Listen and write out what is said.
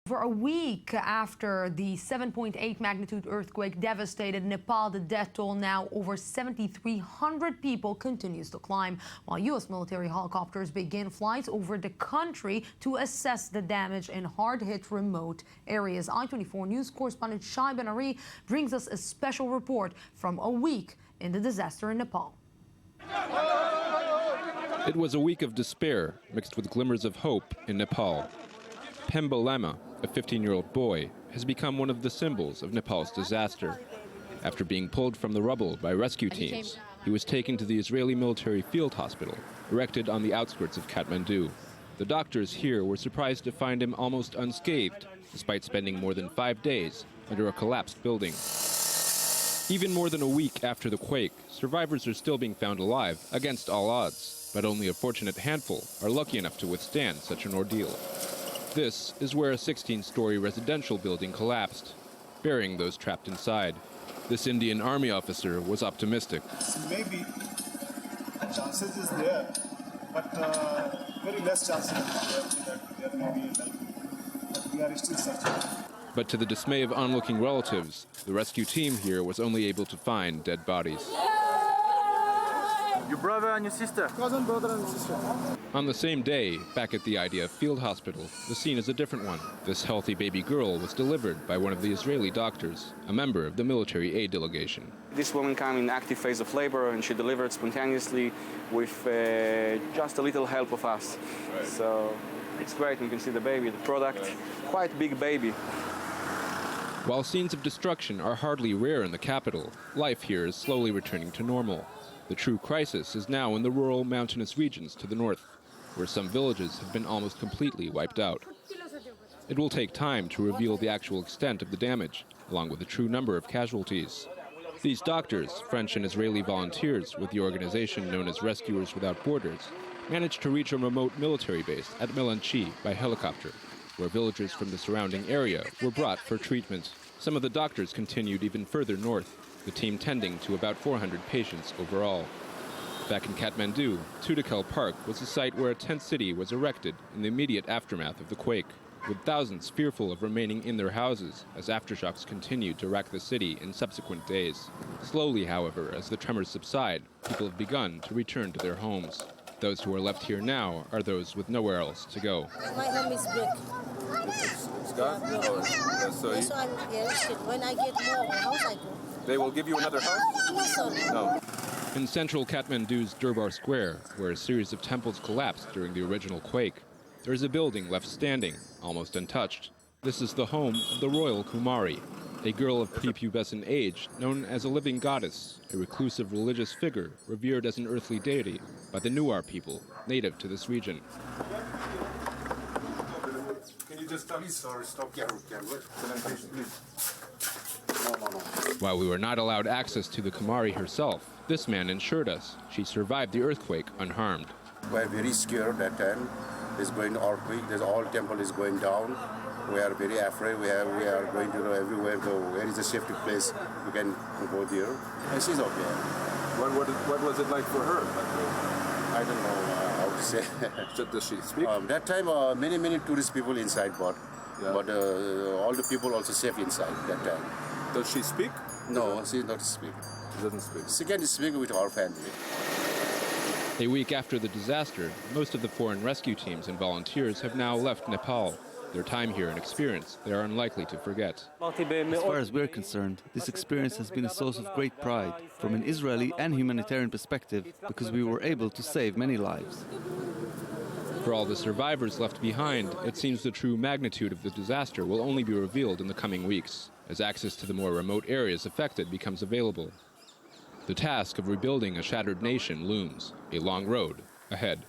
For a week after the 7.8 magnitude earthquake devastated Nepal, the death toll now over 7,300 people continues to climb, while U.S. military helicopters begin flights over the country to assess the damage in hard-hit remote areas. I-24 News correspondent Shai brings us a special report from a week in the disaster in Nepal. It was a week of despair mixed with glimmers of hope in Nepal. Pemba Lama, a 15-year-old boy, has become one of the symbols of Nepal's disaster. After being pulled from the rubble by rescue teams, he was taken to the Israeli military field hospital, erected on the outskirts of Katmandu. The doctors here were surprised to find him almost unscathed, despite spending more than 5 days under a collapsed building. Even more than a week after the quake, survivors are still being found alive against all odds, but only a fortunate handful are lucky enough to withstand such an ordeal. This is where a 16-story residential building collapsed, burying those trapped inside. This Indian Army officer was optimistic. Maybe chances is there, but very less chances that there may be, but we are still searching. But to the dismay of onlooking relatives, the rescue team here was only able to find dead bodies. Your brother and your sister? Cousin, brother and sister. On the same day, back at the IDF field hospital, the scene is a different one. This healthy baby girl was delivered by one of the Israeli doctors, a member of the military aid delegation. This woman came in active phase of labor and she delivered spontaneously with just a little help of us. Right. So it's great. You can see the baby, the product, quite big baby. While scenes of destruction are hardly rare in the capital, life here is slowly returning to normal. The true crisis is now in the rural mountainous regions to the north, where some villages have been almost completely wiped out. It will take time to reveal the actual extent of the damage, along with the true number of casualties. These doctors, French and Israeli volunteers with the organization known as Rescuers Without Borders, managed to reach a remote military base at Melanchi by helicopter, where villagers from the surrounding area were brought for treatment. Some of the doctors continued even further north, the team tending to about 400 patients overall. Back in Katmandu, Tudakal Park was the site where a tent city was erected in the immediate aftermath of the quake, with thousands fearful of remaining in their houses as aftershocks continued to rack the city in subsequent days. Slowly, however, as the tremors subside, people have begun to return to their homes. Those who are left here now are those with nowhere else to go. My name is Beck. When I get more house, I go. They will give you another house? No. In central Katmandu's Durbar Square, where a series of temples collapsed during the original quake, there is a building left standing, almost untouched. This is the home of the royal Kumari, a girl of prepubescent age known as a living goddess, a reclusive religious figure revered as an earthly deity by the Nuar people, native to this region. Can you just tell me, sir, stop camera, please? While we were not allowed access to the Kumari herself, this man assured us she survived the earthquake unharmed. We are very scared that time. It's going to earthquake. The whole temple is going down. We are very afraid. We are going to know everywhere. Where is the safety place? We can go there. And she's okay. What was it like for her? I don't know how to say. Does she speak? That time, many tourist people inside, but all the people also safe inside that time. Does she speak? No, she does not speak. She doesn't speak. She can speak with our family. A week after the disaster, most of the foreign rescue teams and volunteers have now left Nepal. Their time here and experience they are unlikely to forget. As far as we're concerned, this experience has been a source of great pride from an Israeli and humanitarian perspective because we were able to save many lives. For all the survivors left behind, it seems the true magnitude of the disaster will only be revealed in the coming weeks, as access to the more remote areas affected becomes available. The task of rebuilding a shattered nation looms, a long road ahead.